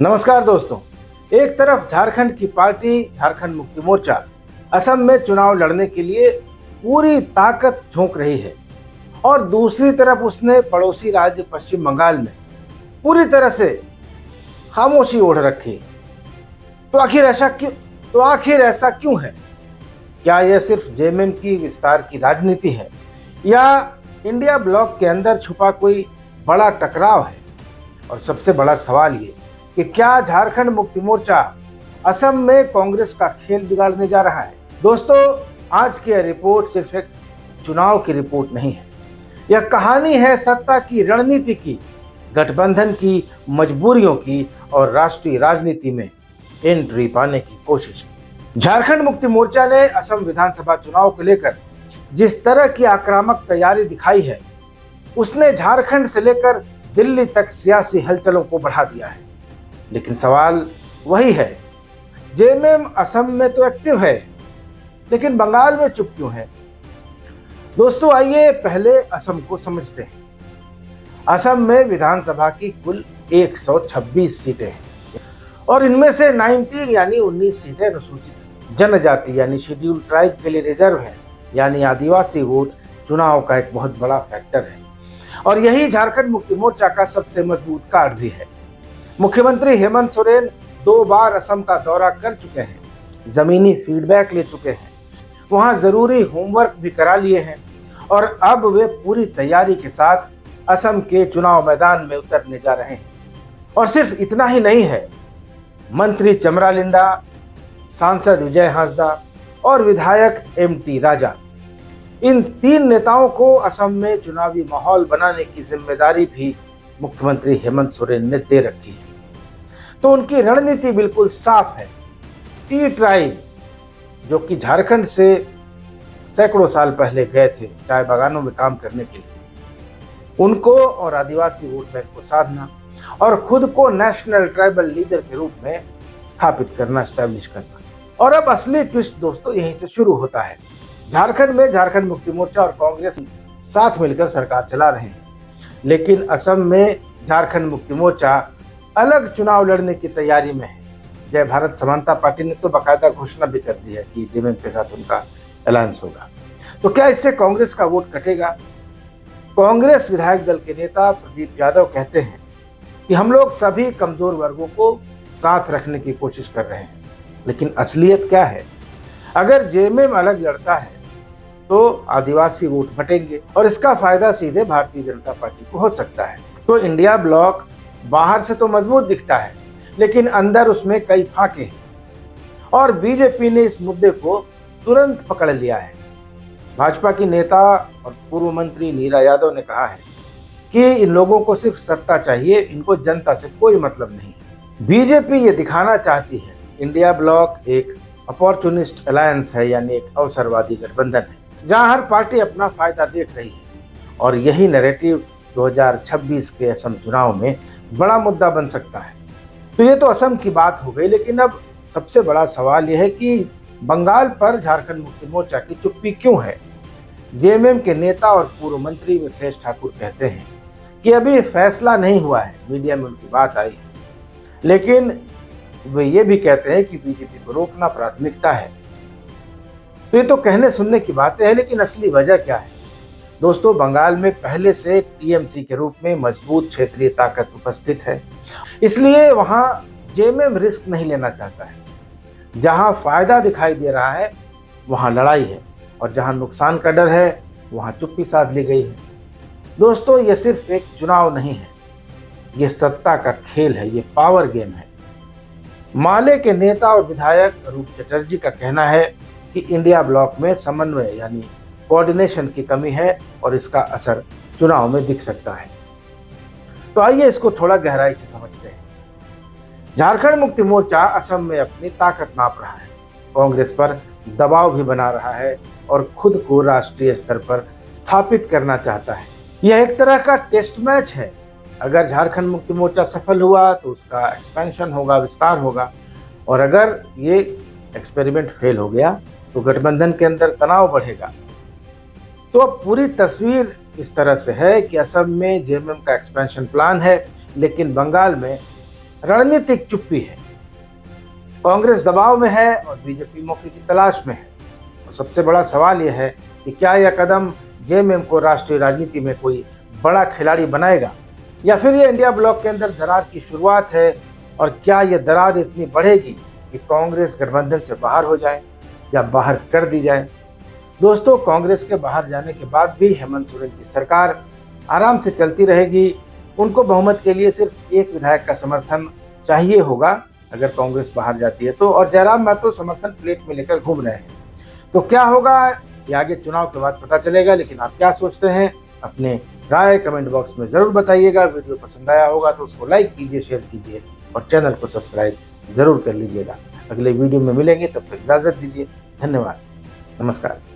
नमस्कार दोस्तों। एक तरफ झारखंड की पार्टी झारखंड मुक्ति मोर्चा असम में चुनाव लड़ने के लिए पूरी ताकत झोंक रही है और दूसरी तरफ उसने पड़ोसी राज्य पश्चिम बंगाल में पूरी तरह से खामोशी ओढ़ रखी। तो आखिर ऐसा क्यों है? क्या यह सिर्फ जेएमएम की विस्तार की राजनीति है या इंडिया ब्लॉक के अंदर छुपा कोई बड़ा टकराव है? और सबसे बड़ा सवाल ये कि क्या झारखंड मुक्ति मोर्चा असम में कांग्रेस का खेल बिगाड़ने जा रहा है? दोस्तों, आज की यह रिपोर्ट सिर्फ एक चुनाव की रिपोर्ट नहीं है। यह कहानी है सत्ता की रणनीति की, गठबंधन की मजबूरियों की और राष्ट्रीय राजनीति में एंट्री पाने की कोशिश की। झारखंड मुक्ति मोर्चा ने असम विधानसभा चुनाव को लेकर जिस तरह की आक्रामक तैयारी दिखाई है, उसने झारखंड से लेकर दिल्ली तक सियासी हलचलों को बढ़ा दिया है। लेकिन सवाल वही है, जेएमएम असम में तो एक्टिव है, लेकिन बंगाल में चुप क्यों है? दोस्तों, आइए पहले असम को समझते हैं। असम में विधानसभा की कुल 126 सीटें हैं और इनमें से 19 सीटें अनुसूचित जनजाति यानी शेड्यूल ट्राइब के लिए रिजर्व है, यानी आदिवासी वोट चुनाव का एक बहुत बड़ा फैक्टर है। और यही झारखंड मुक्ति मोर्चा का सबसे मजबूत कार्ड भी है। मुख्यमंत्री हेमंत सोरेन 2 बार असम का दौरा कर चुके हैं, जमीनी फीडबैक ले चुके हैं, वहां जरूरी होमवर्क भी करा लिए हैं और अब वे पूरी तैयारी के साथ असम के चुनाव मैदान में उतरने जा रहे हैं। और सिर्फ इतना ही नहीं है, मंत्री चमरालिंडा, सांसद विजय हांसदा और विधायक एमटी राजा, इन 3 नेताओं को असम में चुनावी माहौल बनाने की जिम्मेदारी भी मुख्यमंत्री हेमंत सोरेन ने दे रखी है। तो उनकी रणनीति बिल्कुल साफ है। टी ट्राइब, जो कि झारखंड से सैकड़ों साल पहले गए थे चाय बागानों में काम करने के लिए, उनको और आदिवासी वोट बैंक को साधना और खुद को नेशनल ट्राइबल लीडर के रूप में स्थापित करना, एस्टैब्लिश करना। और अब असली ट्विस्ट दोस्तों यहीं से शुरू होता है। झारखंड में झारखंड मुक्ति मोर्चा और कांग्रेस साथ मिलकर सरकार चला रहे हैं, लेकिन असम में झारखंड मुक्ति मोर्चा अलग चुनाव लड़ने की तैयारी में है। जय भारत समानता पार्टी ने तो बाकायदा घोषणा भी कर दी है कि जेएमएम के साथ उनका अलायंस होगा। तो क्या इससे कांग्रेस का वोट कटेगा? कांग्रेस विधायक दल के नेता प्रदीप यादव कहते हैं कि हम लोग सभी कमजोर वर्गों को साथ रखने की कोशिश कर रहे हैं, लेकिन असलियत क्या है? अगर जेएमएम अलग लड़ता है तो आदिवासी वोट बटेंगे और इसका फायदा सीधे भारतीय जनता पार्टी को हो सकता है। तो इंडिया ब्लॉक बाहर से तो मजबूत दिखता है, लेकिन अंदर उसमें कई फाके हैं और बीजेपी ने इस मुद्दे को तुरंत पकड़ लिया है। भाजपा की नेता और पूर्व मंत्री नीरा यादव ने कहा है कि इन लोगों को सिर्फ सत्ता चाहिए, इनको जनता से कोई मतलब नहीं। बीजेपी ये दिखाना चाहती है इंडिया ब्लॉक एक अपॉर्चुनिस्ट अलायंस है, यानी एक अवसरवादी गठबंधन है जहां हर पार्टी अपना फायदा देख रही है। और यही नैरेटिव 2026 के असम चुनाव में बड़ा मुद्दा बन सकता है। तो ये तो असम की बात हो गई, लेकिन अब सबसे बड़ा सवाल यह है कि बंगाल पर झारखंड मुक्ति मोर्चा की चुप्पी क्यों है? जेएमएम के नेता और पूर्व मंत्री मिथिलेश ठाकुर कहते हैं कि अभी फैसला नहीं हुआ है, मीडिया में उनकी बात आई है, लेकिन वे ये भी कहते हैं कि बीजेपी को रोकना प्राथमिकता है। तो ये तो कहने सुनने की बातें हैं, लेकिन असली वजह क्या है? दोस्तों, बंगाल में पहले से टीएमसी के रूप में मजबूत क्षेत्रीय ताकत उपस्थित है, इसलिए वहां जेएमएम रिस्क नहीं लेना चाहता है। जहां फायदा दिखाई दे रहा है वहां लड़ाई है और जहां नुकसान का डर है वहां चुप्पी साध ली गई है। दोस्तों, ये सिर्फ एक चुनाव नहीं है, ये सत्ता का खेल है, ये पावर गेम है। माले के नेता और विधायक रूप चटर्जी का कहना है कि इंडिया ब्लॉक में समन्वय यानी कोऑर्डिनेशन की कमी है और इसका असर चुनाव में दिख सकता है। तो आइए इसको थोड़ा गहराई से समझते हैं। झारखंड मुक्ति मोर्चा असम में अपनी ताकत नाप रहा है, कांग्रेस पर दबाव भी बना रहा है और खुद को राष्ट्रीय स्तर पर स्थापित करना चाहता है। यह एक तरह का टेस्ट मैच है। अगर झारखंड मुक्ति मोर्चा सफल हुआ तो उसका एक्सपेंशन होगा, विस्तार होगा, और अगर ये एक्सपेरिमेंट फेल हो गया तो गठबंधन के अंदर तनाव बढ़ेगा। तो अब पूरी तस्वीर इस तरह से है कि असम में जेएमएम का एक्सपेंशन प्लान है, लेकिन बंगाल में रणनीतिक चुप्पी है। कांग्रेस दबाव में है और बीजेपी मौके की तलाश में है। और सबसे बड़ा सवाल यह है कि क्या यह कदम जेएमएम को राष्ट्रीय राजनीति में कोई बड़ा खिलाड़ी बनाएगा या फिर यह इंडिया ब्लॉक के अंदर दरार की शुरुआत है। और क्या यह दरार इतनी बढ़ेगी कि कांग्रेस गठबंधन से बाहर हो जाए या बाहर कर दी जाए। दोस्तों, कांग्रेस के बाहर जाने के बाद भी हेमंत सोरेन की सरकार आराम से चलती रहेगी। उनको बहुमत के लिए सिर्फ एक विधायक का समर्थन चाहिए होगा अगर कांग्रेस बाहर जाती है तो, और जयराम महतो समर्थन प्लेट में लेकर घूम रहे हैं। तो क्या होगा ये आगे चुनाव के बाद पता चलेगा। लेकिन आप क्या सोचते हैं, अपने राय कमेंट बॉक्स में जरूर बताइएगा। वीडियो पसंद आया होगा तो उसको लाइक कीजिए, शेयर कीजिए और चैनल को सब्सक्राइब जरूर कर लीजिएगा। अगले वीडियो में मिलेंगे, तब तक इजाजत दीजिए। धन्यवाद, नमस्कार।